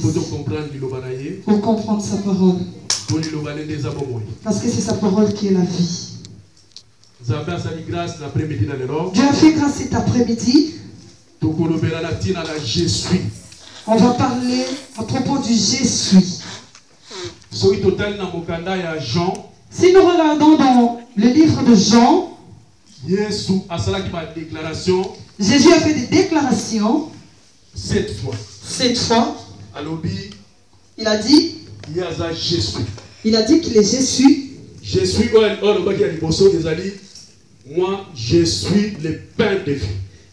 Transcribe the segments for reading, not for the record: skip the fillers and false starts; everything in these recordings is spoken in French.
Jésus. Pour comprendre sa parole. Parce que c'est sa parole qui est la vie. Dieu a fait grâce cet après-midi. On va parler à propos du je suis. Si nous regardons dans le livre de Jean, Jésus a fait des déclarations 7 fois. Il a dit qu'il est Jésus. Je suis moi, je suis le pain de vie.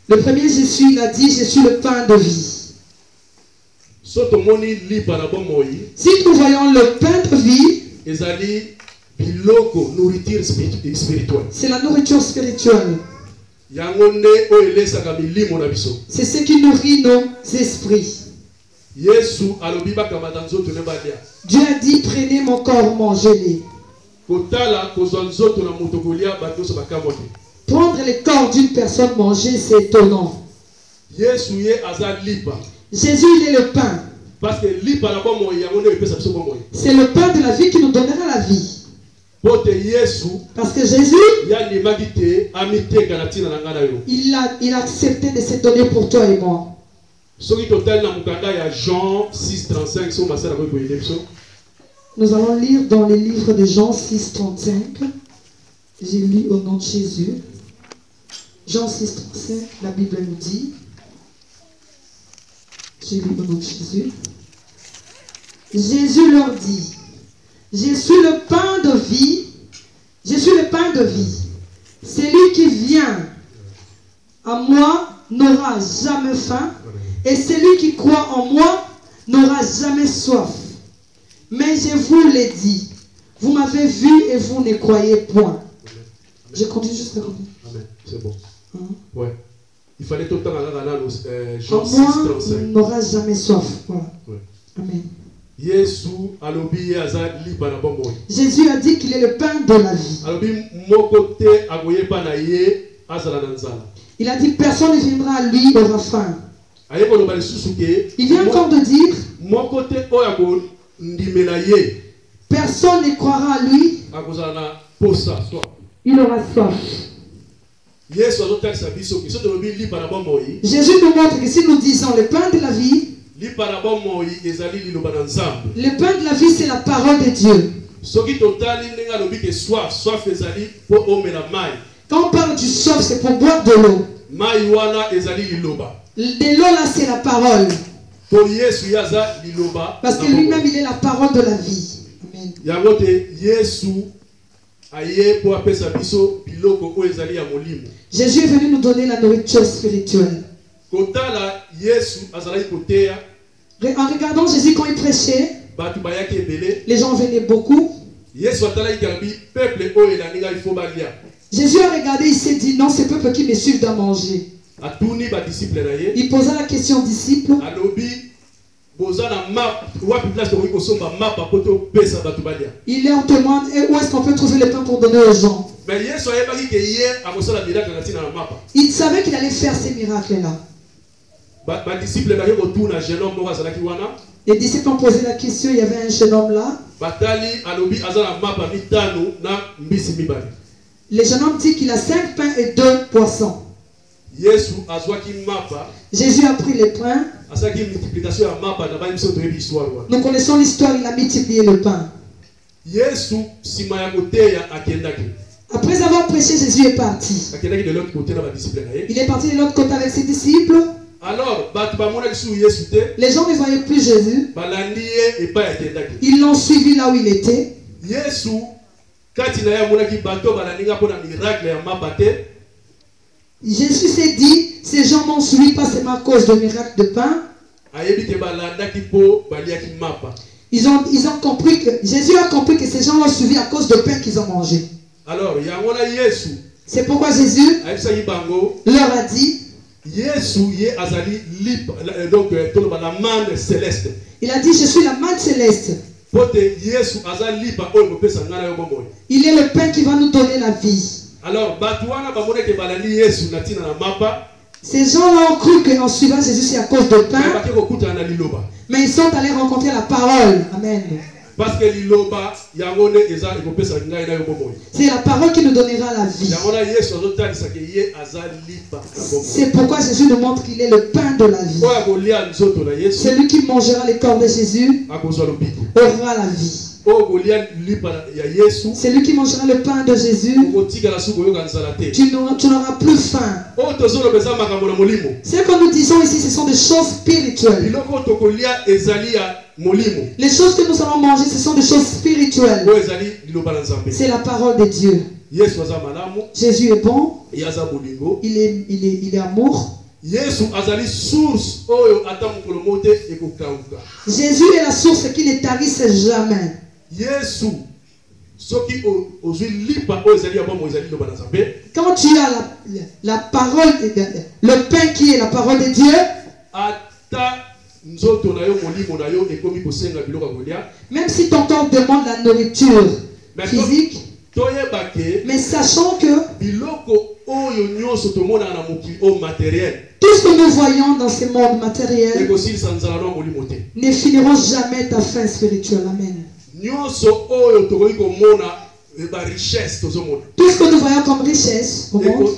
Le premier Jésus, il a dit, je suis le pain de vie. Si nous voyons le pain de vie, c'est la nourriture spirituelle. C'est ce qui nourrit nos esprits. Dieu a dit, prenez mon corps, mangez-les. Prendre le corps d'une personne manger, c'est étonnant. Jésus, il est le pain. C'est le pain de la vie qui nous donnera la vie. Parce que Jésus, il a accepté de se donner pour toi et moi. Nous allons lire dans les livres de Jean 6,35. J'ai lu au nom de Jésus. Jean 6,35, la Bible nous dit. J'ai lu au nom de Jésus. Jésus leur dit, je suis le pain de vie. Je suis le pain de vie. Celui qui vient à moi n'aura jamais faim. Et celui qui croit en moi n'aura jamais soif. Mais je vous l'ai dit, vous m'avez vu et vous ne croyez point. Je continue juste à dire. Amen, c'est bon. Ouais. Il fallait tout le temps aller Jean 6, moi, 35. On n'aura jamais soif. Voilà. Ouais. Amen. Jésus a dit qu'il est le pain de la vie. Il a dit personne ne viendra à lui aura faim. Il vient encore de dire personne ne croira à lui. Il aura soif. Jésus nous montre que si nous disons le pain de la vie, le pain de la vie c'est la parole de Dieu. Quand on parle du soif, c'est pour boire de l'eau. De l'eau là c'est la parole. Parce que lui-même il est la parole de la vie. Amen. Jésus est venu nous donner la nourriture spirituelle. En regardant Jésus quand il prêchait, les gens venaient beaucoup. Jésus a regardé, il s'est dit non, ce peuple qui me suit doit manger. Il posa la question aux disciples. Il leur demande où est-ce qu'on peut trouver le pain pour donner aux gens. Il savait qu'il allait faire ces miracles-là. Les disciples ont posé la question, il y avait un jeune homme là. Le jeune homme dit qu'il a 5 pains et 2 poissons. Jésus a pris les pains. Nous connaissons l'histoire, il a multiplié le pain. Après avoir prêché, Jésus est parti. Il est parti de l'autre côté avec ses disciples. Les gens ne voyaient plus Jésus. Ils l'ont suivi là où il était. Jésus s'est dit, ces gens m'ont suivi pas seulement à cause de miracles de pain. Ils ont compris que Jésus a compris que ces gens l'ont suivi à cause de pain qu'ils ont mangé. Alors, c'est pourquoi Jésus leur a dit, il a dit, je suis la manne céleste. Il est le pain qui va nous donner la vie. Alors, Ces gens-là ont cru qu'en suivant Jésus, c'est à cause de pain. Mais ils sont allés rencontrer la parole. Amen. Parce que c'est la parole qui nous donnera la vie. C'est pourquoi Jésus nous montre qu'il est le pain de la vie. Celui qui mangera les corps de Jésus aura la vie. Celui qui mangera le pain de Jésus, tu n'auras plus faim. Ce que nous disons ici, ce sont des choses spirituelles. Les choses que nous allons manger, ce sont des choses spirituelles. C'est la parole de Dieu. Jésus est bon. Il est amour. Jésus est la source qui ne tarisse jamais. Quand tu as la parole, le pain qui est la parole de Dieu, même si ton corps demande la nourriture physique, mais sachant que tout ce que nous voyons dans ce monde matériel ne finiront jamais ta fin spirituelle. Amen. Tout ce que nous voyons comme richesse au monde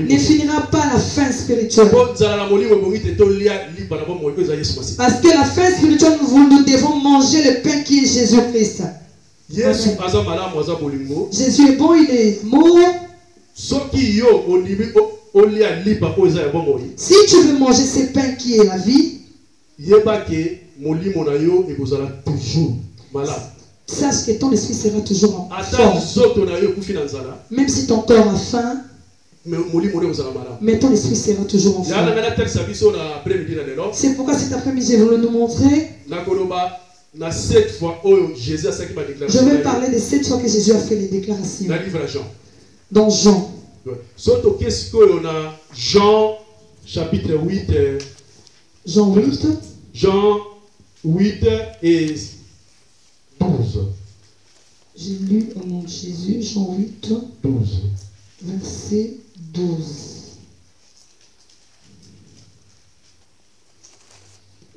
ne finira pas la fin spirituelle. Parce que la fin spirituelle, nous devons manger le pain qui est Jésus-Christ. Jésus est bon, il est mort. Si tu veux manger ce pain qui est la vie, sache que ton esprit sera toujours en forme. Même si ton corps a faim, mais ton esprit sera toujours en forme. C'est pourquoi cet après-midi, je voulais nous montrer. Je vais parler de 7 fois que Jésus a fait les déclarations. Dans Jean. Jean chapitre 8. Jean 8. Jean 8 et 12. J'ai lu au nom de Jésus, Jean 8, 12. Verset 12.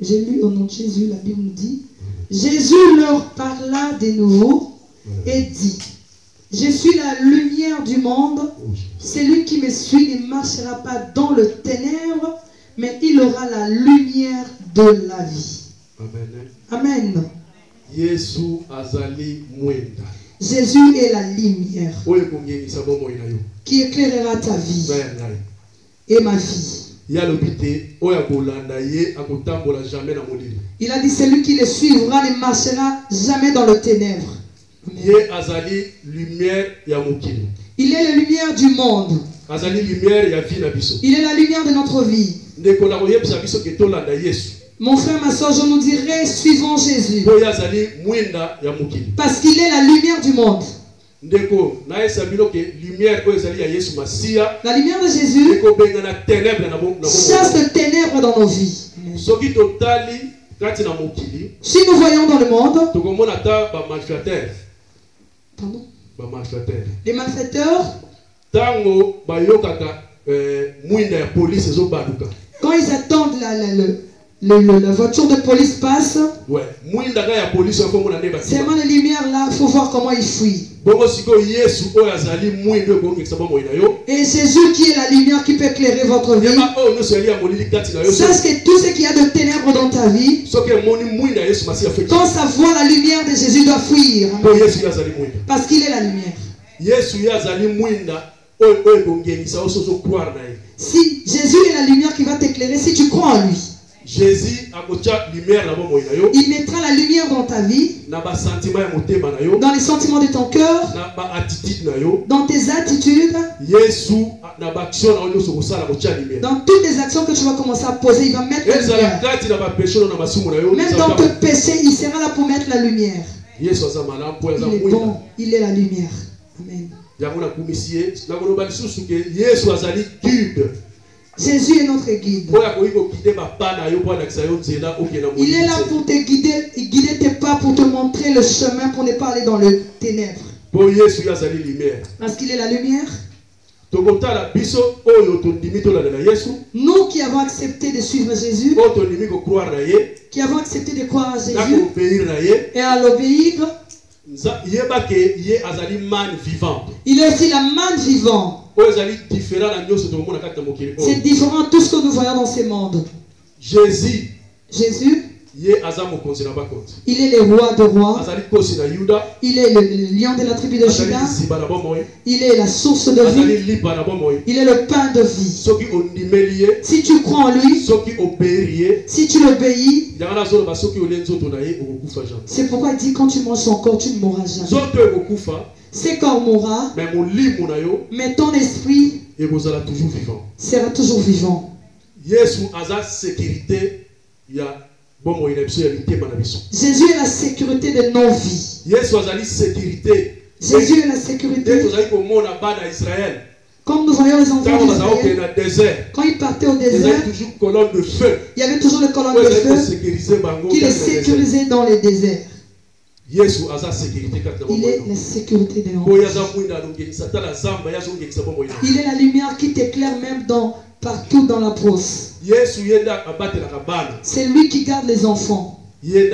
J'ai lu au nom de Jésus, la Bible nous dit, Jésus leur parla de nouveau et dit, je suis la lumière du monde, celui qui me suit ne marchera pas dans le ténèbre, mais il aura la lumière de la vie. Amen. Jésus est la lumière qui éclairera ta vie et ma vie. Il a dit celui qui le suivra ne marchera jamais dans le ténèbre. Il est la lumière du monde. Il est la lumière de notre vie. Mon frère, ma soeur, je nous dirais, suivons Jésus. Parce qu'il est la lumière du monde. La lumière de Jésus chasse le ténèbre dans nos vies. Si nous voyons dans le monde, les malfaiteurs, quand ils attendent la voiture de police passe, seulement les lumières là, il faut voir comment ils fuient. Et Jésus qui est la lumière qui peut éclairer votre vie. Sache que tout ce qu'il y a de ténèbres dans ta vie, quand ça voit la lumière de Jésus doit fuir. Parce qu'il est la lumière. Si Jésus est la lumière qui va t'éclairer, si tu crois en lui, il mettra la lumière dans ta vie, dans les sentiments de ton cœur, dans tes attitudes, dans toutes les actions que tu vas commencer à poser. Il va mettre la lumière. Même dans tes péchés, il sera là pour mettre la lumière. Il est bon, il est la lumière. Amen. Jésus est notre guide. Il est là pour te guider tes pas, pour te montrer le chemin, pour ne pas aller dans le ténèbre. Parce qu'il est la lumière. Nous qui avons accepté de suivre Jésus, qui avons accepté de croire à Jésus et à l'obéir, il est aussi la manne vivante. C'est différent de tout ce que nous voyons dans ce monde. Jésus, il est le roi de rois. Il est le lion de la tribu de Juda. Il est la source de vie. Il est le pain de vie. Si tu crois en lui, si tu l'obéis, c'est pourquoi il dit quand tu manges son corps, tu ne mourras jamais. Ce corps mourra, mais ton esprit sera toujours vivant. Jésus est la sécurité de nos vies. Jésus est la sécurité. Comme nous voyons les enfants d'Israël, quand ils partaient au désert, il y avait toujours le colonne de feu qui les sécurisait dans le désert. Il est la sécurité de nos vies. Il est la lumière qui t'éclaire même partout dans la brousse. C'est lui qui garde les enfants. Il est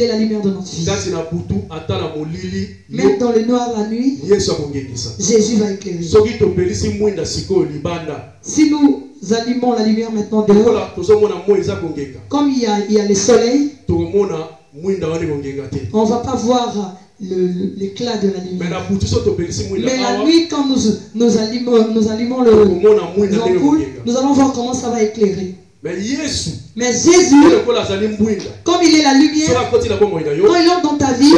la lumière de notre vie. Même dans le noir la nuit, Jésus va éclairer. Si nous allumons la lumière maintenant dehors, comme il y a le soleil, on ne va pas voir l'éclat de la lumière. Mais la nuit, quand nous allumons les ampoules, nous allons voir comment ça va éclairer. Mais Jésus, comme il est la lumière, quand il entre dans ta vie,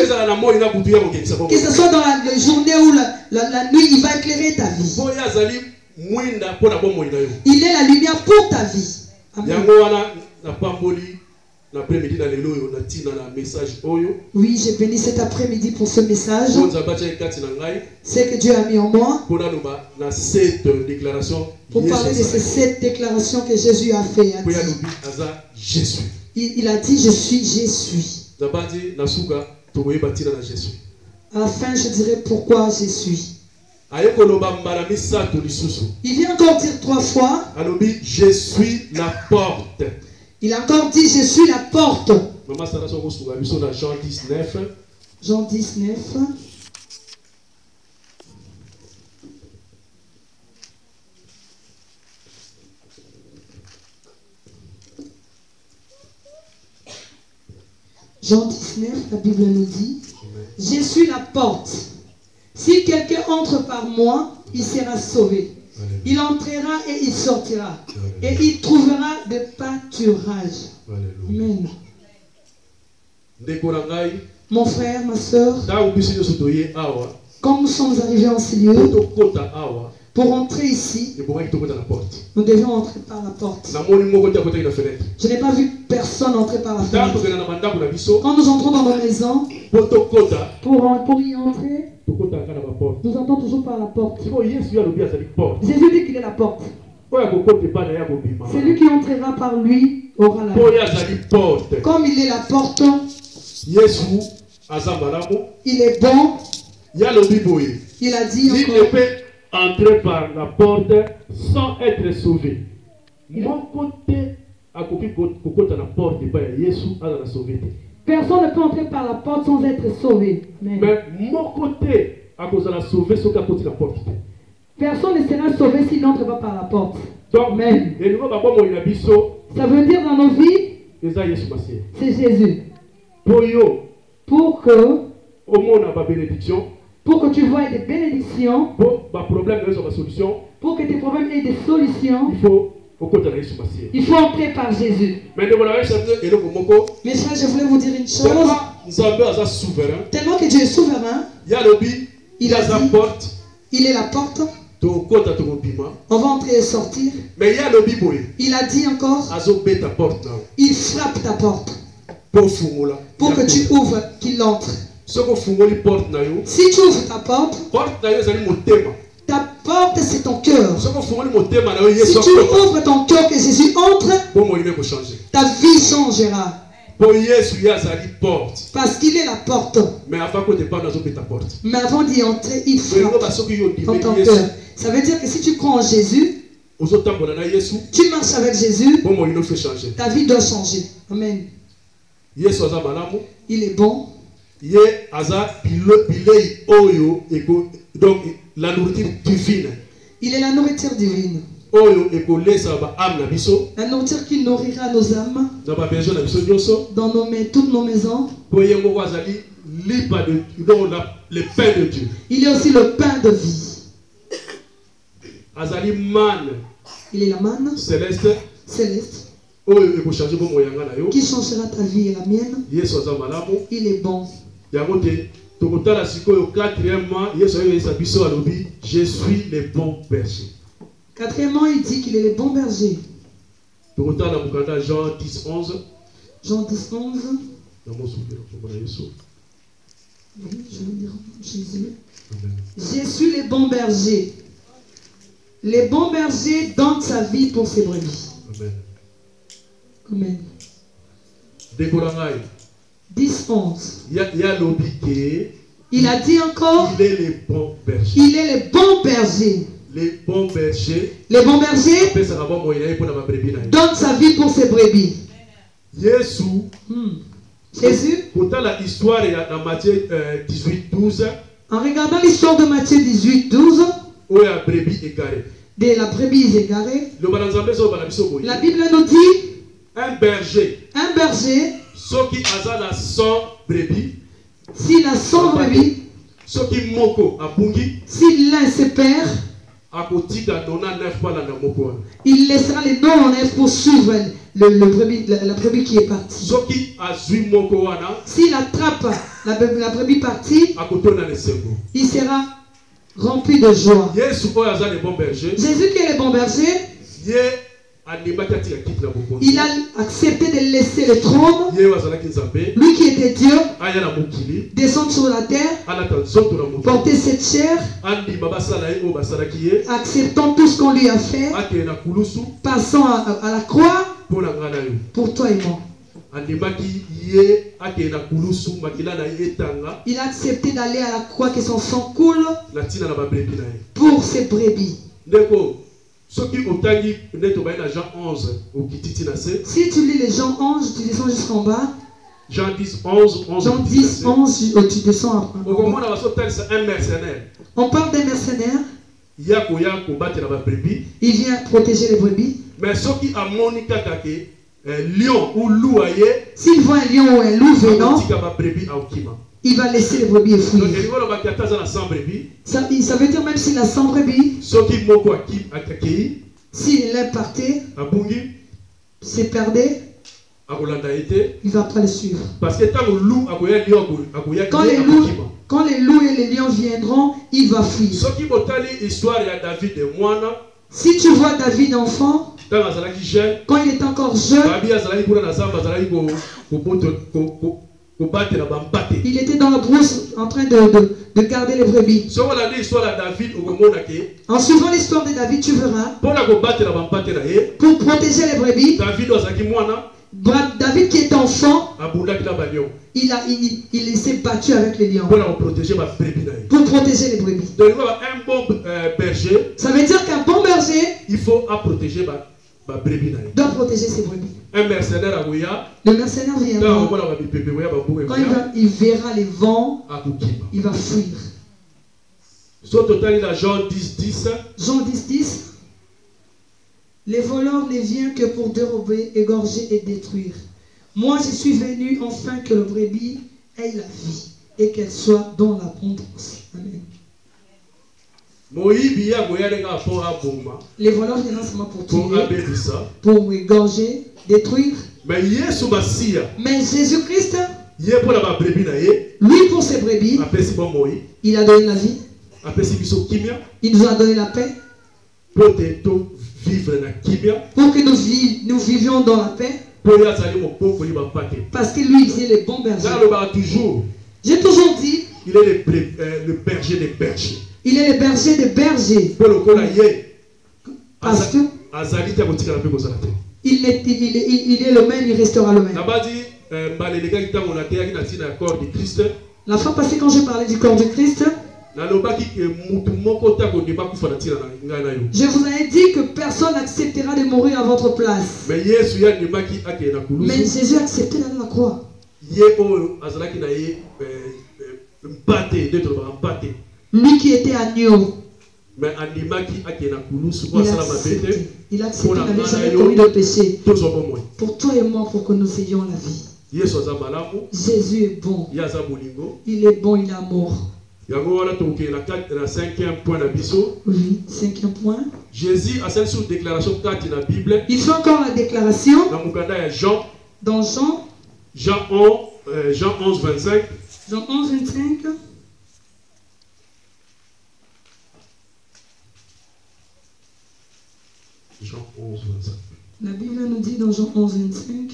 que ce soit dans la journée ou la nuit, il va éclairer ta vie. Il est la lumière pour ta vie. Amen. Oui, j'ai béni cet après-midi pour ce message. C'est que Dieu a mis en moi pour parler de ces 7 déclarations que Jésus a fait. Il a dit, je suis. À la fin, je dirai pourquoi je suis. Il vient encore dire 3 fois. Je suis la porte. Il a encore dit, je suis la porte. Jean 19. Jean 19, la Bible nous dit, je suis la porte. Si quelqu'un entre par moi, il sera sauvé. Il entrera et il sortira. Et il trouvera de pâturage. Amen. Mon frère, ma soeur, quand nous sommes arrivés en ce lieu, pour entrer ici, nous devions entrer par la porte. Je n'ai pas vu personne entrer par la fenêtre. Quand nous entrons dans nos maisons, pour y entrer, nous entrons toujours par la porte. Jésus dit qu'il est la porte. Celui qui entrera par lui aura la porte. Comme il est la porte, il est bon. Il a dit encore, entrer par la porte sans être sauvé. Mon côté à côté de la porte, personne ne peut entrer par la porte sans être sauvé. Mais mon côté à cause de la sauver, c'est qu'à côté de la porte. Personne ne sera sauvé s'il n'entre pas par la porte. Donc, même. Ça veut dire dans nos vies, c'est Jésus. Pour que tu vois des bénédictions, pour que tes problèmes aient des solutions, il faut entrer par Jésus. Mes frères, je voulais vous dire une chose. Tellement que Dieu est souverain, il a dit, il est la porte. On va entrer et sortir. Il a dit encore, il frappe ta porte pour que tu ouvres, qu'il entre. Si tu ouvres ta porte, ta porte c'est ton cœur. Si tu ouvres ton cœur que Jésus entre, ta vie changera. Po Yesu ya zali porte. Parce qu'il est la porte. Mais avant que tu parles dans ta porte. Mais avant d'y entrer, il frappe dans ton cœur. Ça veut dire que si tu crois en Jésus, tu marches avec Jésus, ta vie doit changer. Amen. Il est bon. Donc la nourriture divine. Il est la nourriture divine. La nourriture qui nourrira nos âmes dans toutes nos maisons. Le pain de Dieu. Il est aussi le pain de vie. Il est la manne céleste qui changera ta vie et la mienne. Il est bon. Je suis le bon berger. Quatrièmement, il dit qu'il est le bon berger. Jean 10, 11. Jean 10, 11. Oui, je veux dire Jésus. Je suis le bon berger. Le bon berger donne sa vie pour ses brebis. Amen. Amen. 10, 11. Il a dit encore, il est le bon berger. Il est le bon berger. Le bon berger. Le bon berger donne sa vie pour ses brebis. Jésus. Jésus. Dans Matthieu 18, 12. En regardant l'histoire de Matthieu 18, 12. De la brebis égarée. La Bible nous dit. Un berger. S'il a 100 brebis. Si l'un se perd, il laissera les 99 pour suivre la brebis qui est partie. S'il attrape la brebis partie, il sera rempli de joie. Jésus qui est le bon berger, il a accepté de laisser le trône. Lui qui était Dieu, descendre sur la terre, porter cette chair, acceptant tout ce qu'on lui a fait, passant à la croix pour toi et moi. Il a accepté d'aller à la croix, que son sang coule pour ses brebis. Si tu lis les Jean 11, tu descends jusqu'en bas. Jean 10, 11, 11. Jean 10, 11, tu descends après. On parle d'un mercenaire. Il vient protéger les brebis. Mais lion ou loup, s'il voit un lion ou un loup venant, il va laisser les brebis fuir. Ça veut dire même s'il a 100 brebis, s'il est parti, s'il perdait, il ne va pas le suivre. Parce que quand les loups et les lions viendront, il va fuir. Si tu vois David enfant, quand il est encore jeune, il était dans la brousse en train de garder les brebis. En suivant l'histoire de David, tu verras, pour protéger les brebis, David qui est enfant, il s'est battu avec les lions pour protéger les brebis. Un bon berger, ça veut dire qu'un bon berger, il faut protéger doit protéger ses brebis. Un mercenaire, le mercenaire viendra. Quand il verra les vents, il va fuir. Jean 10, 10. Jean 10, 10. Les voleurs ne viennent que pour dérober, égorger et détruire. Moi, je suis venu afin que le brebis ait la vie et qu'elle soit dans l'abondance. Amen. Les voleurs viennent seulement pour tuer, pour égorger, détruire. Mais Jésus-Christ, lui pour ses brebis, il a donné la vie. Il nous a donné la paix. Pour que nous vivions dans la paix. Parce que lui, il est le bon berger. J'ai toujours dit, il est le berger des bergers. Il est le berger des bergers. Parce que il est le même, il restera le même. La fois passée, quand je parlais du corps du Christ, je vous avais dit que personne n'acceptera de mourir à votre place. Mais Jésus a accepté d'aller à la croix. Lui qui était agneau, il a accepté, il n'avait jamais commis de péché. Pour toi et moi, pour que nous ayons la vie. Jésus est bon. Il est bon, il est amour. Oui, cinquième point. Jésus a cette déclaration 4 dans la Bible. Il fait encore la déclaration dans Jean 11, 25. Jean 11, 25. Jean 11, 25. La Bible nous dit dans Jean 11, 25.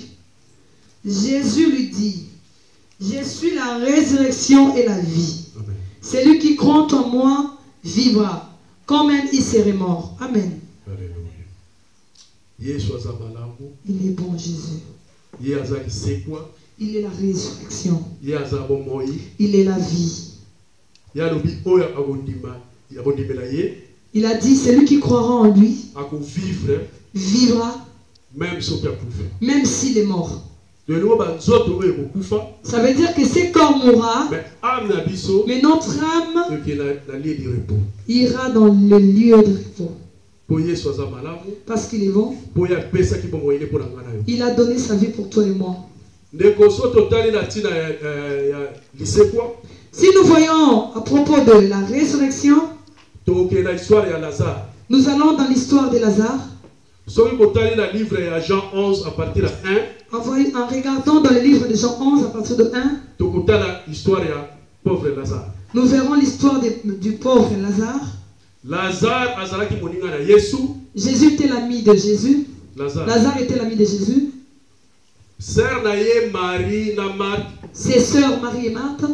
Jésus lui dit, je suis la résurrection et la vie. Amen. Celui qui croit en moi vivra, quand même il serait mort. Amen. Alléluia. Il est bon, Jésus. Il est la résurrection. Il est la vie. Il a dit, celui qui croira en lui vivra, même s'il est mort. Ça veut dire que ce corps mourra, mais notre âme ira dans le lieu de repos. Parce qu'il est bon. Il a donné sa vie pour toi et moi. Si nous voyons à propos de la résurrection, nous allons dans l'histoire de Lazare. En regardant dans le livre de Jean 11 à partir de 1, nous verrons l'histoire du pauvre Lazare. Jésus était l'ami de Jésus. Lazare était l'ami de Jésus. Ses sœurs Marie et Marthe,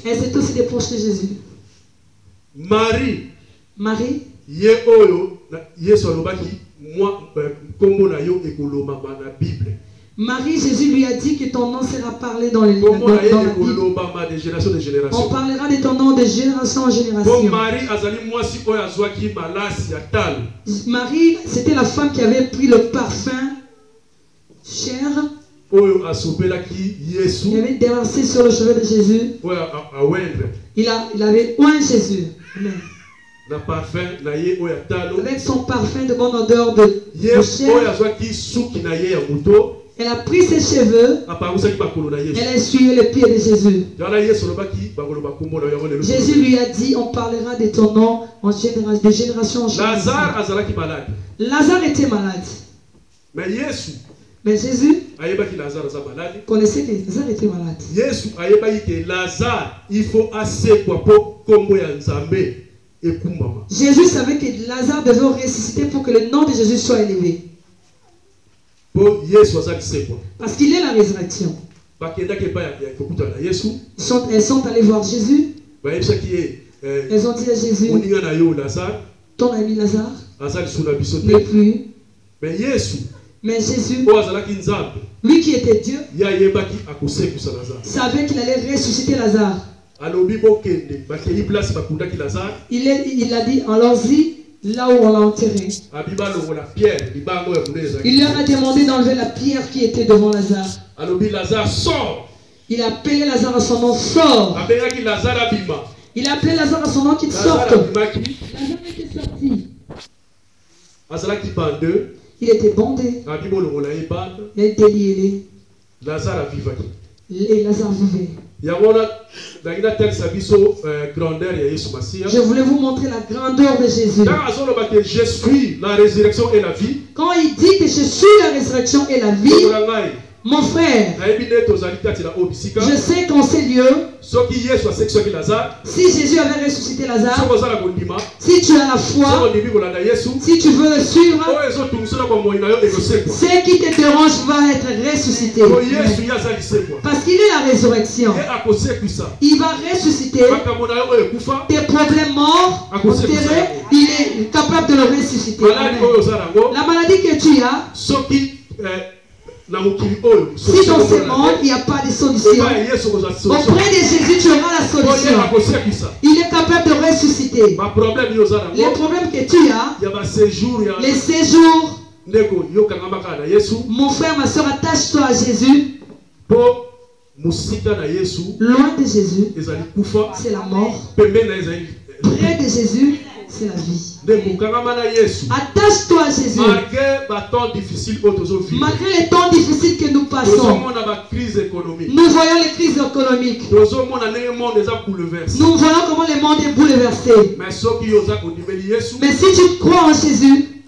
elles étaient aussi des proches de Jésus. Marie, Jésus lui a dit que ton nom sera parlé dans les livres. On parlera de ton nom de génération en génération. Marie, c'était la femme qui avait pris le parfum cher. Il avait déversé sur le cheveu de Jésus. Il avait oint Jésus. Amen. Avec son parfum de bonne odeur de chair. Elle a pris ses cheveux. Elle a essuyé les pieds de Jésus. Jésus lui a dit, on parlera de ton nom de génération en génération. Lazare était malade. Mais Jésus connaissait que Lazare était malade. Jésus savait que Lazare devait ressusciter pour que le nom de Jésus soit élevé. Parce qu'il est la résurrection. Elles sont allées voir Jésus. Elles ont dit à Jésus, ton ami Lazare n'est plus. Mais Jésus, lui qui était Dieu, savait qu'il allait ressusciter Lazare. Il a dit, allons-y là où on l'a enterré. Il leur a demandé d'enlever la pierre qui était devant Lazare. Il a appelé Lazare à son nom, sort. Il a appelé Lazare à son nom, qu'il sorte. Lazare était sorti. Il était bandé. Il a été lié. Et Lazare vivait. Je voulais vous montrer la grandeur de Jésus. Je suis la résurrection et la vie. Quand il dit que je suis la résurrection et la vie, mon frère, je sais qu'en ces lieux, si Jésus avait ressuscité Lazare, si tu as la foi, si tu veux le suivre, ce qui te dérange va être ressuscité. Parce qu'il est la résurrection. Il va ressusciter tes problèmes morts, enterrés, il est capable de le ressusciter. La maladie que tu as, Si dans ce monde, il n'y a pas de solution, auprès de Jésus, tu auras la solution. Il est capable de ressusciter. Les problèmes que tu as, les séjours, mon frère, ma soeur, attache-toi à Jésus. Loin de Jésus, c'est la mort. Près de Jésus, c'est la vie. Attache-toi à Jésus. Malgré les temps difficiles que nous passons, nous voyons les crises économiques. Nous voyons comment le monde est bouleversé. Mais si tu crois en Jésus,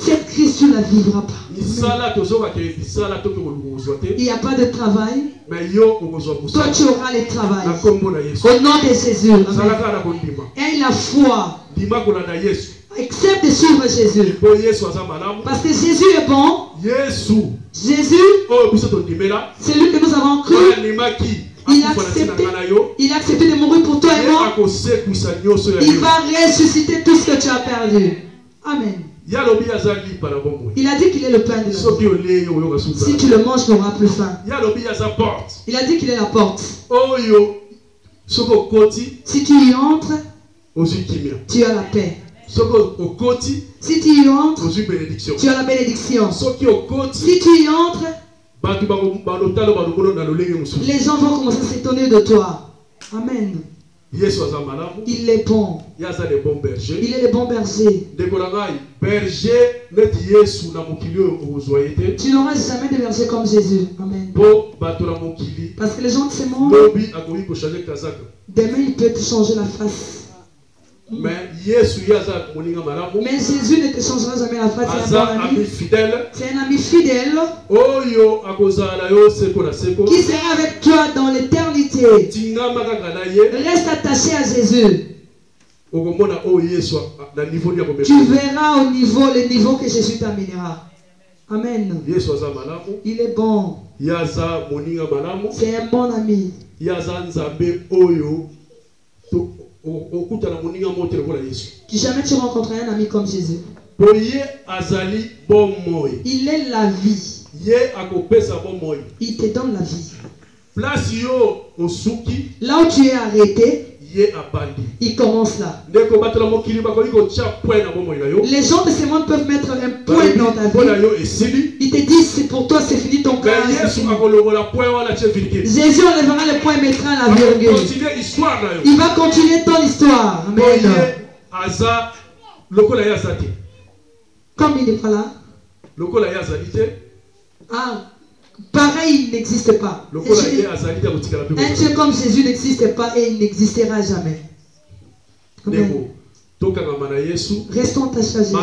cette crise, tu ne la vivras pas. Il n'y a pas de travail. Toi, tu auras le travail. Au nom de Jésus. Amen. Et la foi. Accepte de suivre Jésus. Parce que Jésus est bon. Jésus, c'est lui que nous avons cru. Il a accepté de mourir pour toi et moi. Il va ressusciter tout ce que tu as perdu. Amen. Il a dit qu'il est le pain de la vie. Si tu le manges, tu n'auras plus faim. Il a dit qu'il est la porte. Si tu y entres, tu as la paix. Si tu y entres, tu as la bénédiction. Si tu y entres, les gens vont commencer à s'étonner de toi. Amen. Il est bon. Il est le bon berger. Tu n'auras jamais de berger comme Jésus. Amen. Parce que les gens de ce monde, demain il peut te changer la face. Mais Jésus ne te changera jamais la face. C'est un ami fidèle qui sera avec toi dans l'éternité. Reste attaché à Jésus. Tu verras le niveau que Jésus t'amènera. Amen. Il est bon. C'est un bon ami. Jamais tu rencontreras un ami comme Jésus. Il est la vie. Il te donne la vie. Là où tu es arrêté, il commence là. Les gens de ce monde peuvent mettre un point dans ta vie. Ils te disent c'est pour toi, c'est fini ton cas. Jésus enlèvera le point et mettra la virgule. Il va continuer ton histoire. Amen. Comme il n'est pas là. Ah, pareil, il n'existe pas. Un Dieu comme Jésus n'existe pas et il n'existera jamais. Amen. Restons attachés à Jésus.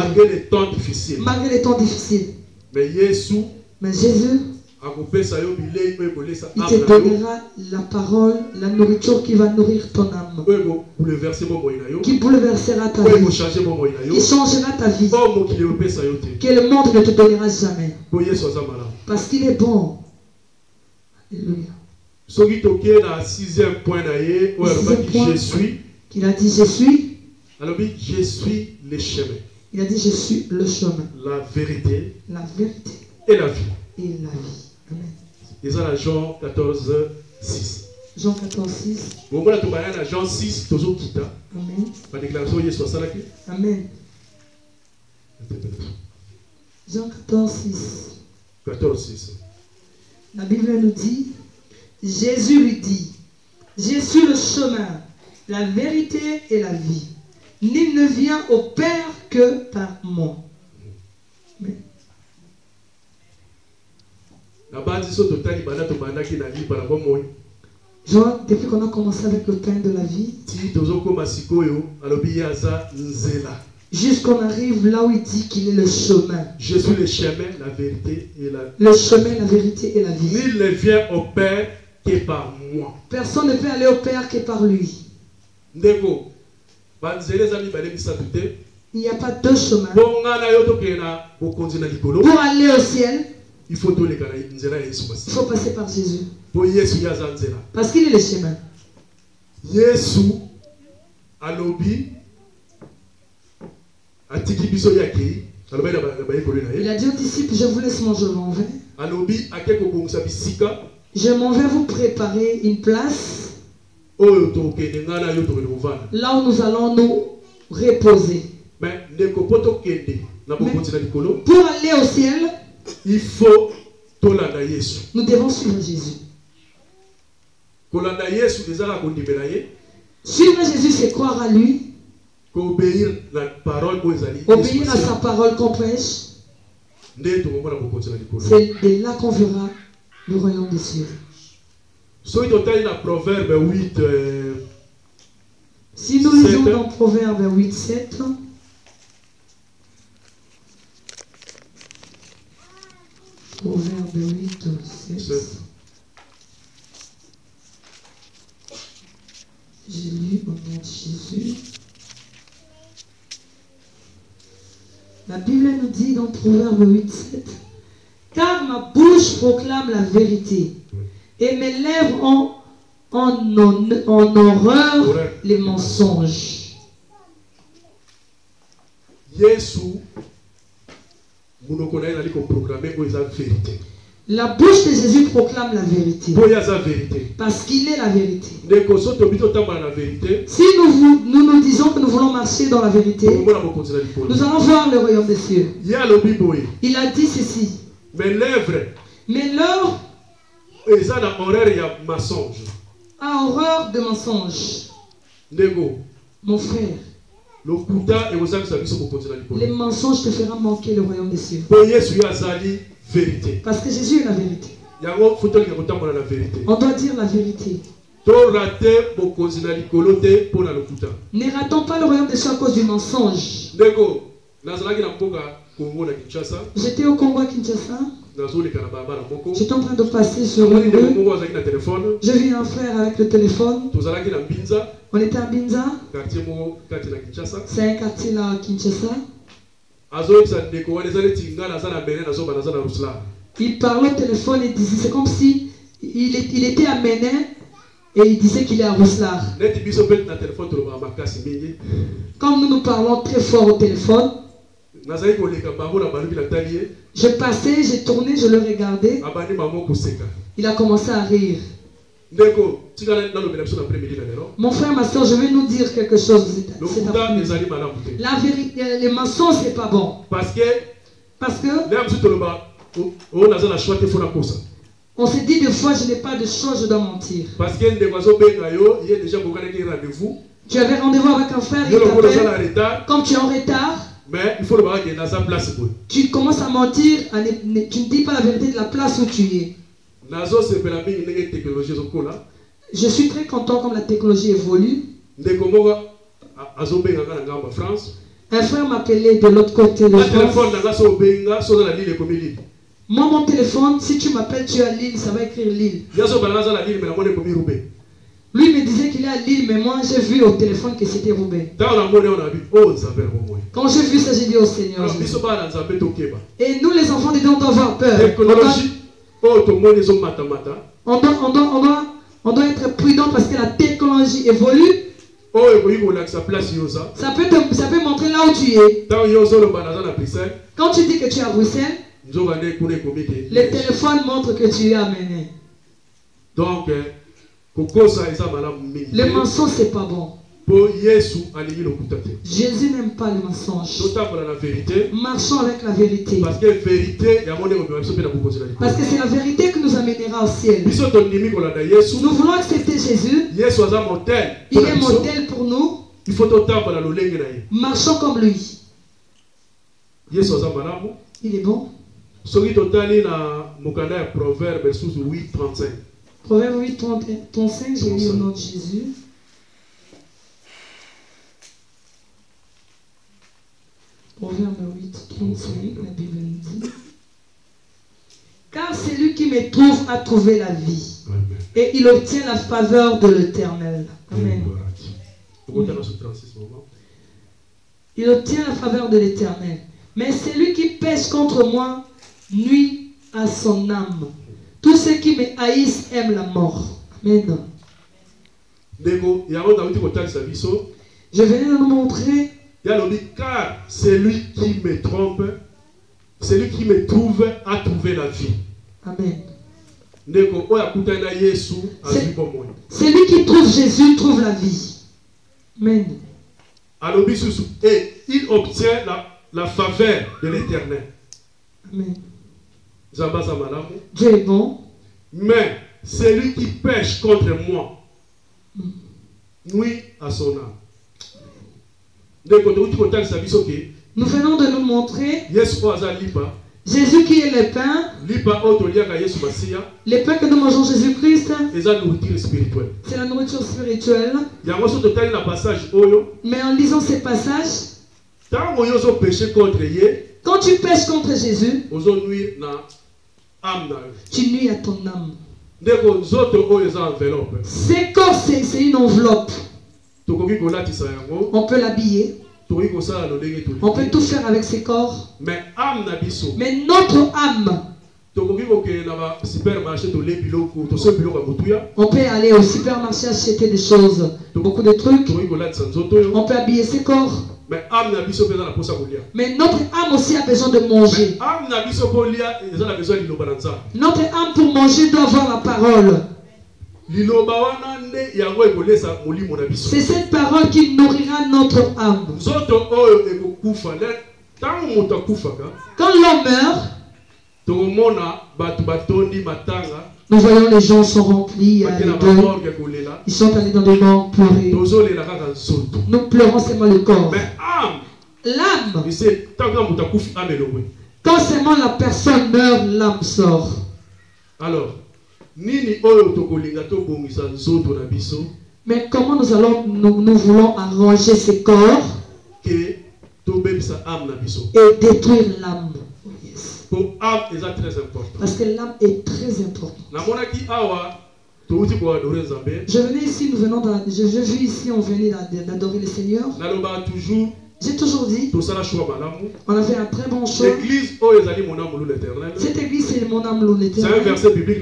Malgré les temps difficiles. Mais Jésus, il te donnera la parole, la nourriture qui va nourrir ton âme. Qui bouleversera ta vie. Qui changera ta vie. Que le monde ne te donnera jamais. Parce qu'il est bon. Alléluia. Sixième point, qu'il a dit je suis. Je suis le chemin. Il a dit je suis le chemin. La vérité. Et la vie. Amen. Et ça, Jean 14, 6. Jean 14, 6. Jean 6, Amen. La déclaration Jésus à Salaki. Amen. Jean 14, 6. 14, 6. La Bible nous dit, Jésus lui dit, je suis le chemin, la vérité et la vie. Nul ne vient au Père que par moi. Amen. Genre, depuis qu'on a commencé avec le pain de la vie, jusqu'on arrive là où il dit qu'il est le chemin. Je suis le chemin, la vérité et la vie. Le chemin, la vérité et la vie. Nul ne vient au Père que par moi. Personne ne peut aller au Père que par lui. Il n'y a pas deux chemins. Pour aller au ciel, il faut passer par Jésus. Parce qu'il est le chemin. Il a dit aux disciples, je vous laisse manger, je m'en vais. Je m'en vais vous préparer une place là où nous allons nous reposer. Mais pour aller au ciel, il faut nous devons suivre Jésus. Suivre Jésus, c'est croire à lui. Obéir à sa parole qu'on prêche. C'est de là qu'on verra le royaume des cieux. Si nous lisons dans Proverbe 8, 7, Proverbe 8, 7. J'ai lu au nom de Jésus. La Bible nous dit dans Proverbe 8, 7, car ma bouche proclame la vérité et mes lèvres ont en horreur les mensonges. La bouche de Jésus proclame la vérité. Parce qu'il est la vérité. Si nous disons que nous voulons marcher dans la vérité, nous allons voir le royaume des cieux. Il a dit ceci. Mes lèvres a horreur de mensonges. Mon frère, les mensonges te feront manquer le royaume des cieux. Parce que Jésus est la vérité. On doit dire la vérité. Ne ratons pas le royaume des cieux à cause du mensonge. J'étais au Congo à Kinshasa. J'étais en train de passer sur une rue. J'ai vu un frère avec le téléphone. On était à Binza. C'est un quartier là à Kinshasa. Il parlait au téléphone et disait, c'est comme si il était à Ménin et il disait qu'il est à Rousselard. Comme nous parlons très fort au téléphone, je passais, j'ai tourné, je le regardais. Il a commencé à rire. Mon frère, ma soeur, je vais nous dire quelque chose. La vérité, les mensonges, c'est pas bon. Parce que on s'est dit des fois, je n'ai pas de choix, je dois mentir. Tu avais rendez-vous avec un frère, il t'appelle. Comme tu es en retard, mais il faut le place. Tu commences à mentir, tu ne dis pas la vérité de la place où tu es. Je suis très content comme la technologie évolue. Un frère m'appelait de l'autre côté de France. Moi, mon téléphone, si tu m'appelles, tu es à Lille, ça va écrire Lille. Lui me disait qu'il est à Lille, mais moi j'ai vu au téléphone que c'était Roubaix. Quand j'ai vu ça, j'ai dit au Seigneur. Et nous les enfants de Dieu, on doit avoir peur. On doit être prudent parce que la technologie évolue. Ça peut montrer là où tu es. Quand tu dis que tu es à Bruxelles, le téléphone montre que tu es amené. Donc, le mensonge, c'est pas bon. Jésus n'aime pas les mensonges. Marchons avec la vérité. Parce que c'est la vérité qui nous amènera au ciel. Nous voulons accepter Jésus. Il est modèle pour nous. Marchons comme lui. Il est bon. Proverbe 8, 35, j'ai lu au nom de Jésus. Proverbe 8, 35, la Bible nous dit. Car c'est lui qui me trouve a trouvé la vie. Amen. Et il obtient la faveur de l'Éternel. Amen. Il obtient la faveur de l'Éternel. Mais celui qui pêche contre moi nuit à son âme. Tous ceux qui me haïssent aiment la mort. Amen. Je venais de nous montrer car celui qui me trompe, celui qui me trouve a trouvé la vie. Amen. Celui qui trouve Jésus trouve la vie. Amen. Et il obtient la faveur de l'Éternel. Amen. Dieu est bon. Mais celui qui pêche contre moi nuit à son âme. Nous venons de nous montrer Jésus qui est le pain. Le pain que nous mangeons, Jésus-Christ, c'est la nourriture spirituelle. Mais en lisant ces passages, quand tu pêches contre Jésus, tu nuis à ton âme. Ces corps, c'est une enveloppe. On peut l'habiller. On peut tout faire avec ses corps. Mais notre âme, on peut aller au supermarché acheter des choses, beaucoup de trucs. On peut habiller ses corps. Mais notre âme aussi a besoin de manger. Notre âme pour manger doit avoir la parole. C'est cette parole qui nourrira notre âme. Quand l'homme meurt, nous voyons les gens sont remplis, ils sont allés dans des morts pleurer. Nous pleurons seulement le corps. L'âme, quand seulement la personne meurt, l'âme sort. Alors, mais comment nous voulons arranger ces corps et détruire l'âme? Parce que l'âme est très importante. Je venais ici, j'ai vu ici, on venait d'adorer le Seigneur. J'ai toujours dit, on a fait un très bon choix. Cette église, c'est mon âme loue l'Éternel. C'est un verset biblique,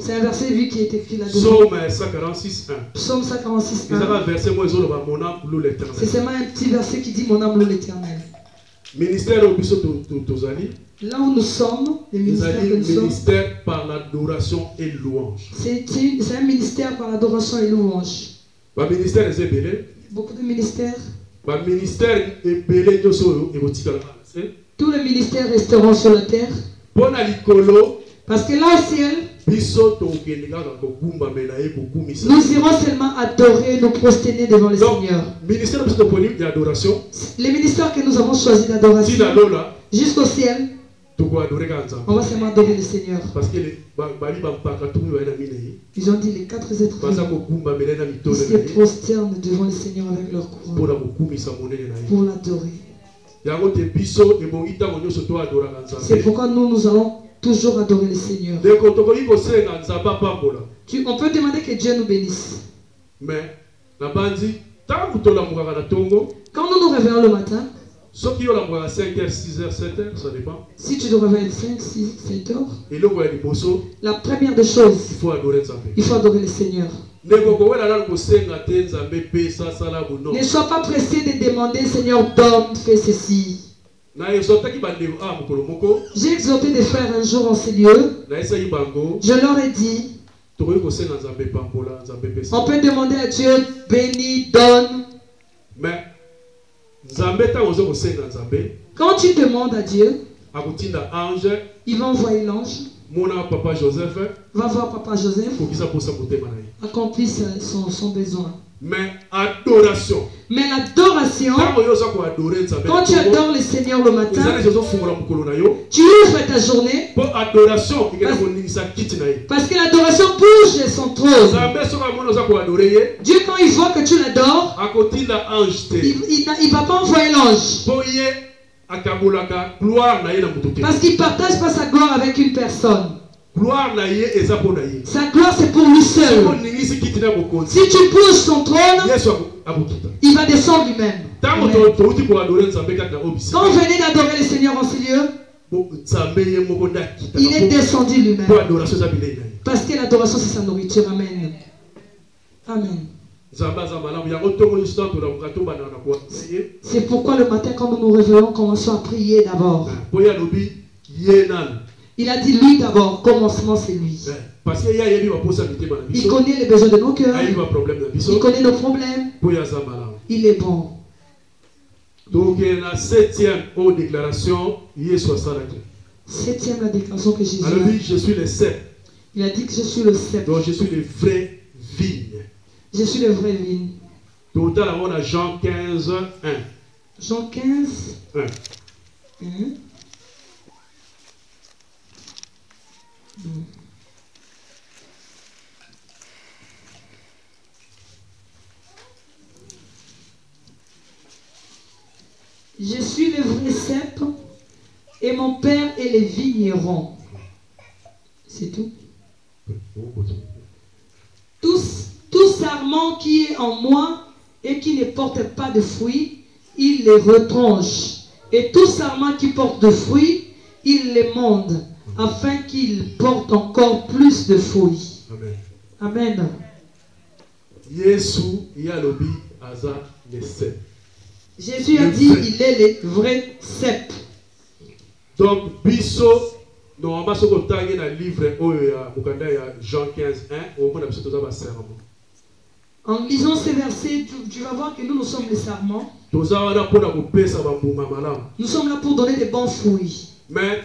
c'est un verset vu qui est écrit là-dedans. Psaume 146, 1. Psaume 146, 1. C'est seulement un petit verset qui dit mon âme loue l'Éternel. Là où nous sommes, le ministère que nous sommes, ministère par l'adoration et louange. C'est un ministère par l'adoration et louange. Beaucoup de ministères. Tous les ministères resteront sur la terre. Parce que là au ciel, nous irons seulement adorer, nous prosterner devant le Seigneur. Les ministères que nous avons choisi d'adoration, jusqu'au ciel, on va seulement adorer le Seigneur. Ils ont dit les 4 êtres ils se prosternent devant le Seigneur avec leur couronne pour l'adorer. C'est pourquoi nous allons toujours adorer le Seigneur. On peut demander que Dieu nous bénisse. Mais quand nous nous réveillons le matin, 5h, 6h, 7h, ça dépend. Si tu te réveilles 5, 6, 7 heures, la première des choses, il faut adorer le Seigneur. Ne sois pas pressé de demander, Seigneur, donne, fais ceci. J'ai exhorté des frères un jour en ces lieux. Je leur ai dit, on peut demander à Dieu, bénis, donne. Mais quand tu demandes à Dieu, il va envoyer l'ange. Va voir Papa Joseph, accomplisse son besoin. Mais l'adoration, quand tu adores le Seigneur le matin, tu ouvres ta journée, parce que l'adoration bouge de son trône. Dieu, quand il voit que tu l'adores, il ne va pas envoyer l'ange, parce qu'il ne partage pas sa gloire avec une personne. Sa gloire, c'est pour lui seul. Si tu bouges son trône, il va descendre lui-même. Quand vous venez d'adorer le Seigneur en ces lieux, il est descendu lui-même. Parce que l'adoration, c'est sa nourriture. Amen. Amen. C'est pourquoi le matin, quand nous nous réveillons, commençons à prier d'abord. Il a dit lui d'abord, commencement c'est lui. Il connaît les besoins de nos cœurs. Il connaît nos problèmes. Il est bon. Donc la septième déclaration, Septième la déclaration que Jésus a dit. Je suis le cep. Il a dit que je suis le cep. Donc je suis le vrai vigne. Je suis le vrai vigne. Total avant à Jean 15, 1. Jean 15, 1. 1. Je suis le vrai cep et mon père est le vigneron. C'est tout. Tout sarment qui est en moi et qui ne porte pas de fruits, il les retranche. Et tout sarment qui porte de fruits, il les monte, afin qu'il porte encore plus de fruits. Amen. Amen. Jésus a dit, il est le vrai cep. Donc, biso, normalement, ce qu'on a dans le livre Jean 15, 1, au moins, on a serment. En lisant ces versets, tu vas voir que nous sommes les sarments. Nous sommes là pour donner des bons fruits. Mais,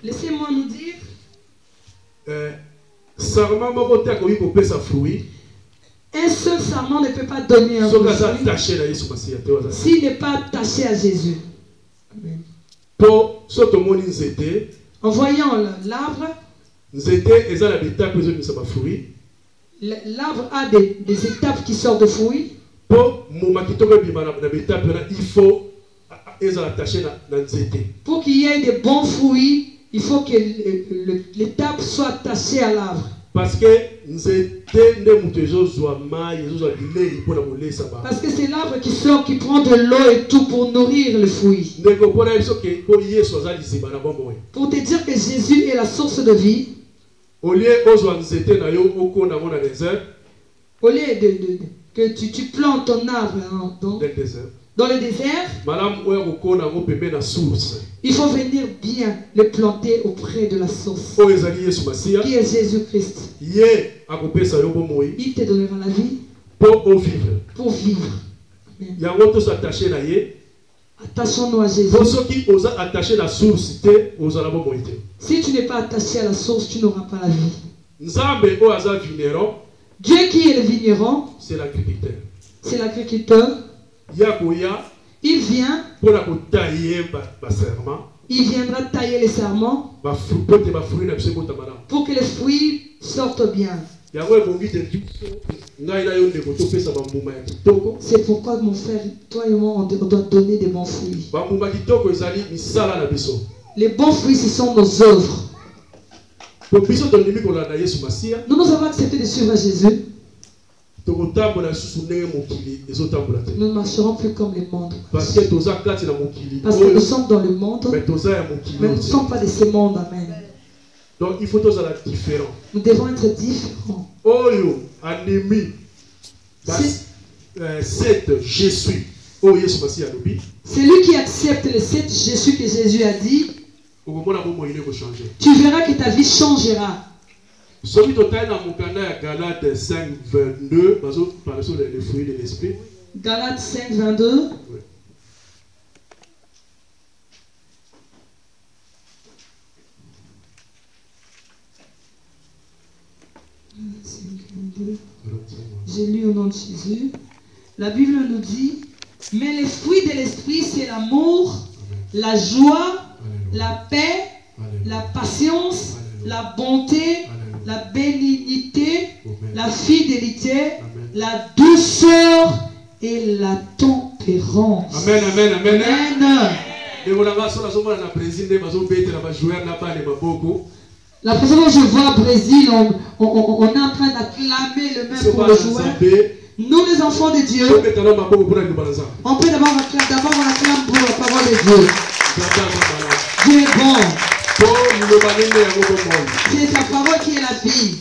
laissez-moi nous dire, un seul sarment ne peut pas donner un fruit s'il n'est pas attaché à Jésus. Amen. En voyant l'arbre, l'arbre a des étapes qui sortent de fruits. Pour qu'il y ait des bons fruits, il faut que l'étape soit attachée à l'arbre. Parce que c'est l'arbre qui sort, qui prend de l'eau et tout pour nourrir le fruit. Pour te dire que Jésus est la source de vie. Au lieu que tu plantes ton arbre dans le désert, il faut venir bien le planter auprès de la source qui est Jésus-Christ. Il te donnera la vie pour vivre. Attachons-nous à Jésus. Si tu n'es pas attaché à la source, tu n'auras pas la vie. Dieu qui est le vigneron, c'est l'agriculteur. Il vient. Il viendra tailler les sarments pour que les fruits sortent bien. C'est pourquoi mon frère, toi et moi, on doit donner des bons fruits. Les bons fruits, ce sont nos œuvres. Nous avons accepté de suivre Jésus. Nous ne marcherons plus comme le monde. Parce que nous sommes dans le monde, mais nous ne sommes pas de ce monde. Amen. Donc il faut tous être différents. Nous devons être différents. Celui qui accepte le 7 Jésus que Jésus a dit, tu verras que ta vie changera. Galates 5, 22, parle sur les fruits de l'esprit. Galates 5, 22. Oui. J'ai lu au nom de Jésus. La Bible nous dit, mais les fruits de l'esprit, c'est l'amour, la joie, la paix, la patience, la bonté, la bénignité, la fidélité, la douceur et la tempérance. Amen, amen, amen. Amen. La façon dont je vois au Brésil, on est en train d'acclamer le même pour le joueur. Nous, les enfants de Dieu, on peut d'abord on acclame pour la parole de Dieu. Dieu est bon. C'est sa parole qui est la vie.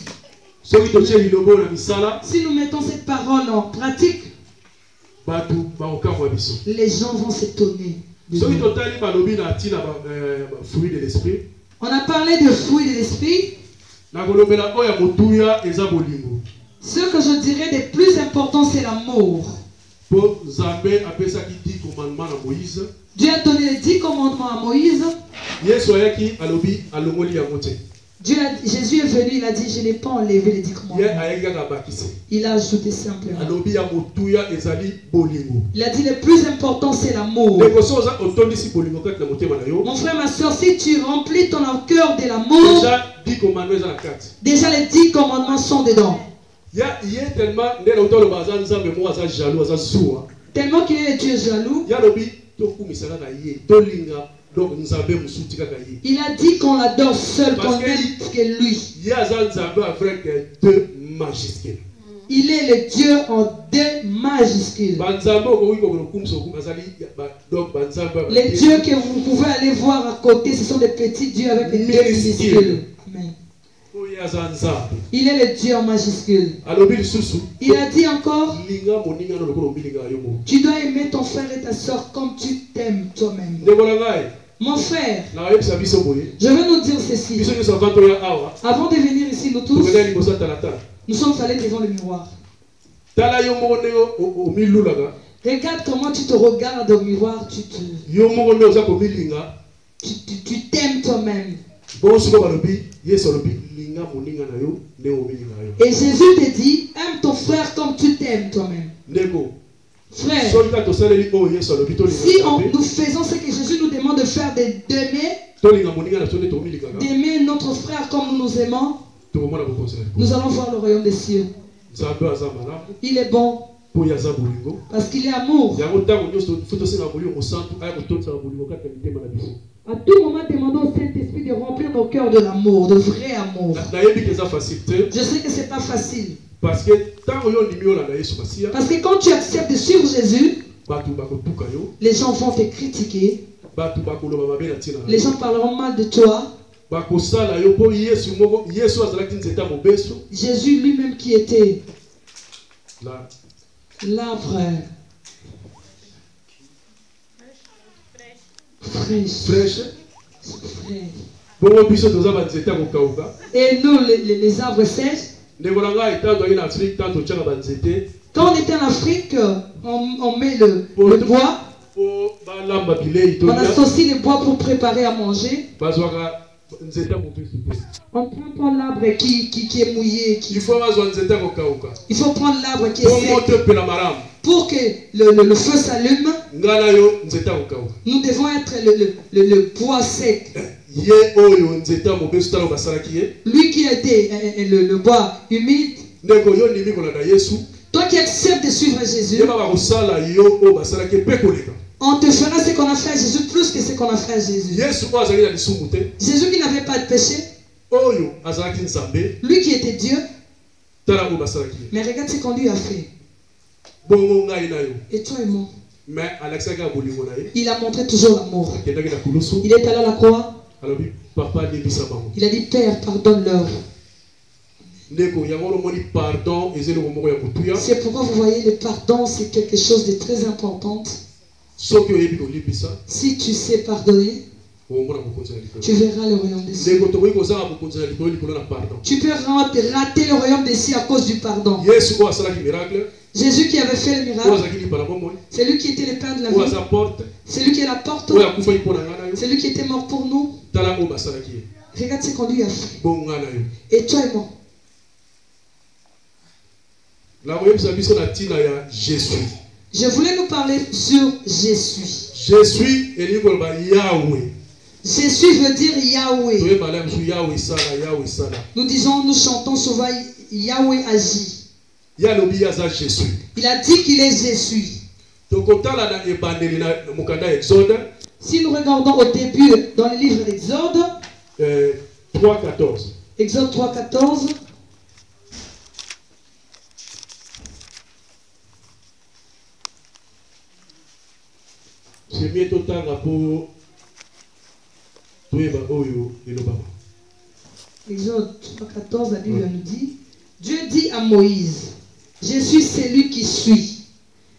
Si nous mettons cette parole en pratique, les gens vont s'étonner. On a parlé de fruits de l'esprit. Ce que je dirais de plus important, c'est l'amour. Dieu a donné les 10 commandements à Moïse. Jésus est venu, il a dit, je n'ai pas enlevé les 10 commandements. Il a ajouté simplement. Il a dit, le plus important, c'est l'amour. Mon frère, ma soeur, si tu remplis ton cœur de l'amour, déjà les 10 commandements sont dedans. Tellement qu'il est Dieu jaloux. Il a dit qu'on l'adore seul, qu'on n'aime que lui. Il est le Dieu en 2 majuscules. Les dieux que vous pouvez aller voir à côté, ce sont des petits dieux avec des 2 minuscules. Amen. Il est le Dieu en majuscule. Il a dit encore, tu dois aimer ton frère et ta soeur comme tu t'aimes toi-même. Mon frère, je veux nous dire ceci. Avant de venir ici, nous tous, nous sommes allés devant le miroir. Regarde comment tu te regardes au miroir, tu t'aimes toi-même. Et Jésus te dit, aime ton frère comme tu t'aimes toi-même. Frère, si nous faisons ce que Jésus nous demande de faire, d'aimer notre frère comme nous nous aimons, nous allons voir le royaume des cieux. Il est bon parce qu'il est amour. À tout moment, demandons au Saint-Esprit de remplir nos cœurs de l'amour, de vrai amour. Je sais que ce n'est pas facile. Parce que quand tu acceptes de suivre Jésus, les gens vont te critiquer. Les gens parleront mal de toi. Jésus lui-même qui était l'arbre fraîche. Et nous, les arbres sèches. Quand on était en Afrique, on met le bois. On associe le bois pour préparer à manger. On prend l'arbre qui est mouillé. Il faut prendre l'arbre qui est sec. Pour que le feu s'allume, nous devons être le bois sec. Lui qui a été le bois humide. Toi qui acceptes de suivre Jésus, on te fera ce qu'on a fait à Jésus plus que ce qu'on a fait à Jésus. Jésus qui n'avait pas de péché, lui qui était Dieu, mais regarde ce qu'on lui a fait. Et toi et moi, il a montré toujours l'amour. Il est allé à la croix. Il a dit, Père, pardonne-leur. C'est pourquoi vous voyez, le pardon, c'est quelque chose de très important. Si tu sais pardonner, tu verras le royaume des cieux. Tu peux rater le royaume des cieux à cause du pardon. Jésus qui avait fait le miracle, c'est lui qui était le pain de la vie, c'est lui qui est la porte, c'est lui qui était mort pour nous. Regarde ce qu'on lui a fait. Et toi et moi, je voulais nous parler sur Jésus. Jésus veut dire Yahweh. Nous disons, nous chantons souvent Yahweh agit. Il a dit qu'il est Jésus. Si nous regardons au début dans le livre d'Exode, 3:14. Exode 3:14. C'est mieux tout temps pour Exode 3:14, la Bible nous dit, Dieu dit à Moïse, je suis celui qui suis.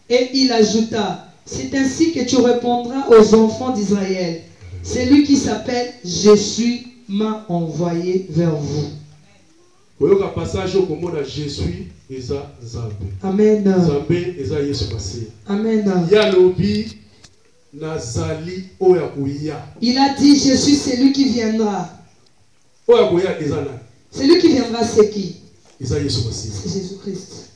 Et il ajouta, c'est ainsi que tu répondras aux enfants d'Israël. Celui qui s'appelle je suis m'a envoyé vers vous. Oyoka passage au komona je suis eza Nzambe. Amen. Nzambe eza Yesu Masiya. Amen. Ya lobi nazali oya kuya. Il a dit, je suis celui qui viendra. Oya kuya eza nani? Celui qui viendra, c'est qui? Eza Yesu Masiya. C'est Jésus-Christ.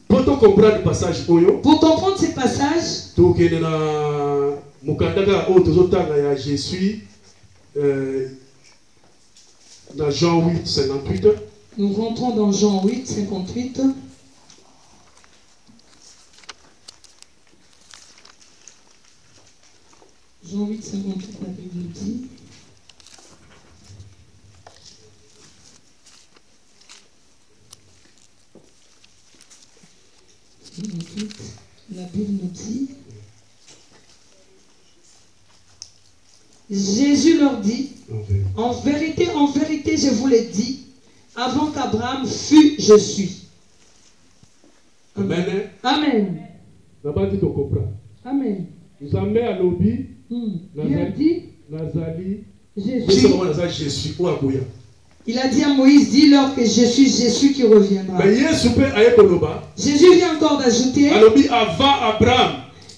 Pour comprendre le passage oyo, Pour comprendre ces passages, tu kende na mukandaka o tozotanga ya je suis dans Jean 8, 58. nous rentrons dans Jean 8, 58. Jean 8, 58, la Bible dit. La Bible nous dit. Jésus leur dit, en vérité, je vous l'ai dit, avant qu'Abraham fût, je suis. Amen. Amen. Nabati to comprendre. Amen. Nzambe alobi Il a dit, nazali je suis oya kuya. Il a dit à Moïse, dis-leur que je suis Jésus qui reviendra. Mais Yesu pe aye koloba. Jésus vient encore d'ajouter, Alobi avant Abraham.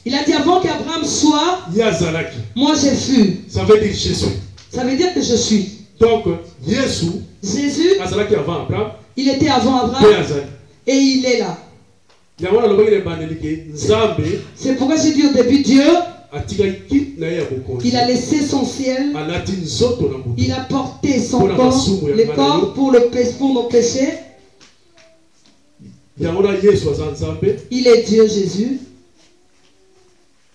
il a dit avant qu'Abraham soit, Yazalaki. moi j'ai fus. Ça veut dire je suis. Ça veut dire que je suis. Donc Yesu Jésus, azalaki avant Abraham. il était avant Pe Abraham azali. et il est là. Yawona lobaki le bandelike Nzambe C'est pourquoi j'ai dit au début, Dieu, atikaki na ye ya bokonzi. il a laissé son ciel, Alati nzoto na mutu. il a porté son corps, le corps pour nos péchés. Yawona Yesu aza Nzambe. Il est Dieu Jésus.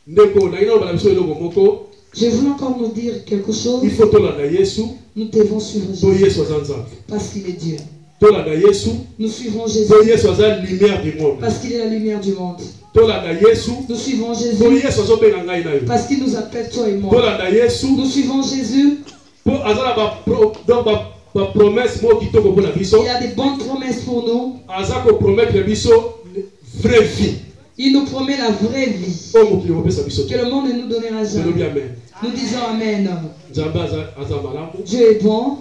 Ndeko na ina bala biso eloko moko. Je voulais encore nous dire quelque chose. Il faut tolanda Yesu. Nous devons suivre To Jésus Yesu aza Nzambe. parce qu'il est Dieu. Tolanda Yesu. Nous suivrons Jésus To Yesu aza lumière du monde. parce qu'il est la lumière du monde. Tolanda Yesu. Nous suivrons To Jésus Yesu azobenga ngai na yo. parce qu'il nous appelle toi et moi. Tolanda Yesu. Nous suivons Jésus. Po azala ba promesse mo kitoko pona biso. Il a des bonnes promesses pour nous. Aza ko promettre biso vraie vie. Il nous promet la vraie vie O mokili opesa biso. que le monde ne nous donnera Elobi jamais. amen. Nous disons Amen. Nzambe aza malamu. Dieu est bon.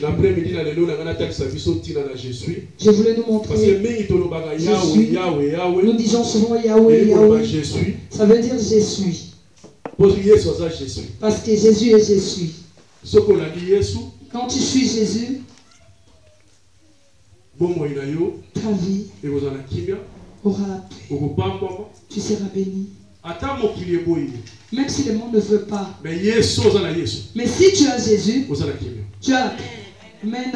L'après-midi na lelo na ngana takisa biso tina na je suis. Je voulais nous Parce que montrer. mingi tolobaka Je Yahweh suis. Yahweh Yahweh. Nous disons souvent Yahweh, Et Yahweh. je suis. Ça veut dire je suis. Parce que Yesu aza je suis. Parce que Jésus est je suis. Ce qu'on a dit Yesu, Quand tu suis Jésus, bomoi na yo, ta vie ekozala kimia, aura la paix. okopambwama, Tu seras béni. ata mokili eboyi. Même si le monde ne veut pas. Mais Yesu ozala Yesu, Mais si tu as Jésus, ozala kimia. tu as la paix. Amen.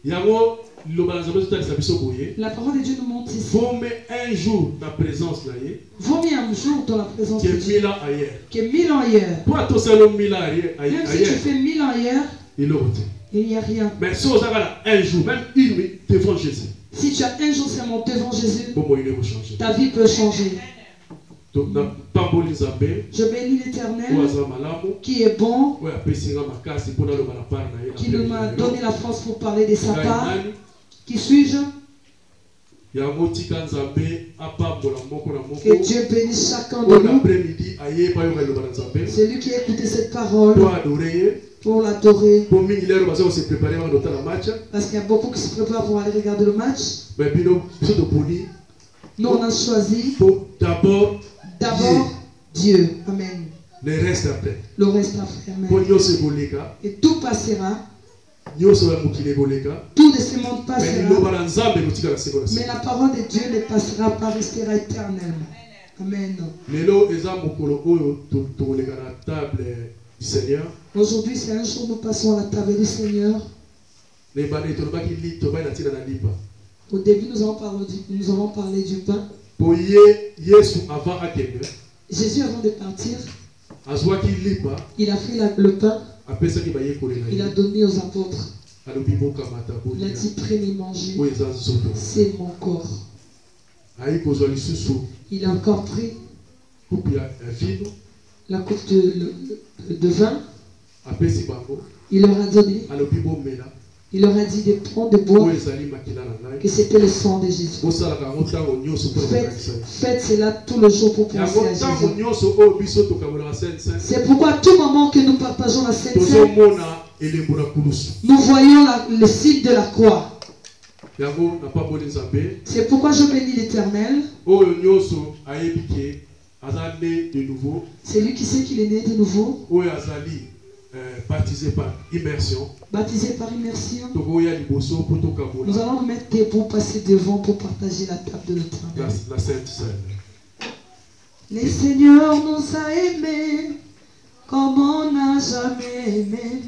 Yango liloba na Nzambe ezotalisa biso boye. La parole de Dieu nous montre ici. Vaut mieux un jour na présence na ye Vaut mieux un jour dans la présence que de Dieu 1000 ans ailleurs. que 1000 ans ailleurs. Po atosala 1000 ans Même si tu ailleurs, fais 1000 ans ailleurs, eloko te. il n'y a rien. Mais si ozala un jour, même une minute devant Jésus, Si tu as un jour seulement devant Jésus, bomoi ne changer. ta vie peut changer. Donc na pamboli Nzambe, Je bénis o l'Éternel aza malamu, qui est bon, o apesi nga makasi mpona loba na part na ye. qui nous m'a donné la force pour parler de sa Ngai part. nani? Qui suis-je? Yango tika Nzambe apambola moko na moko. Que Dieu bénisse chacun de Bon nous. après-midi ayeba yoka loba na Nzambe. Celui qui a écouté cette parole Po adorer ye. pour l'adorer. Po mingi lero baza se préparer avant d'otala match. Parce qu'il y a beaucoup qui se préparent pour aller regarder le match. Mais bino biso to poni. Nous, on a choisi Po d'abord Dieu. Amen. le reste après. Le reste après. Po Amen. nyose boleka. Et tout passera. Nyose ya mokili boleka. Tout de ce monde Mais passera. liloba na Nzambe kotika na sekola. Mais la parole de Dieu ne passera pas, restera éternellement. Amen. Lelo eza mokolo oyo toleka na table du Seigneur. Aujourd'hui, c'est un jour où nous passons à la table du Seigneur. Les bande tolobaki li tobai na tina na lipa. Au début, nous avons parlé du pain. Po ye Yesu avant akende. Jésus, avant de partir, Azwaki lipa. il a pris le pain, Apesaki bayekoli na il a ye. donné aux apôtres. Alobi bokamata Il a bolia. dit, prenez, mangez, Oyo eza nzoto. c'est mon corps. Ayi kozwa lisusu Il a encore pris coupe ya vino. la coupe de vin, Apesi bango. il leur a donné, Alobi bomela. Il leur a dit de prendre de boire, que c'était le sang de Jésus. Faites cela tout le jour pour penser à Jésus. C'est pourquoi à tout moment que nous partageons la Sainte Seine, nous voyons le signe de la croix. C'est pourquoi je bénis l'Éternel. C'est lui qui sait qu'il est né de nouveau. Baptisé par immersion. Baptisé par immersion. Nous allons nous mettre debout, passer devant pour partager la table de l'Éternel. La Sainte Seine. Le Seigneur nous a aimés comme on n'a jamais aimé.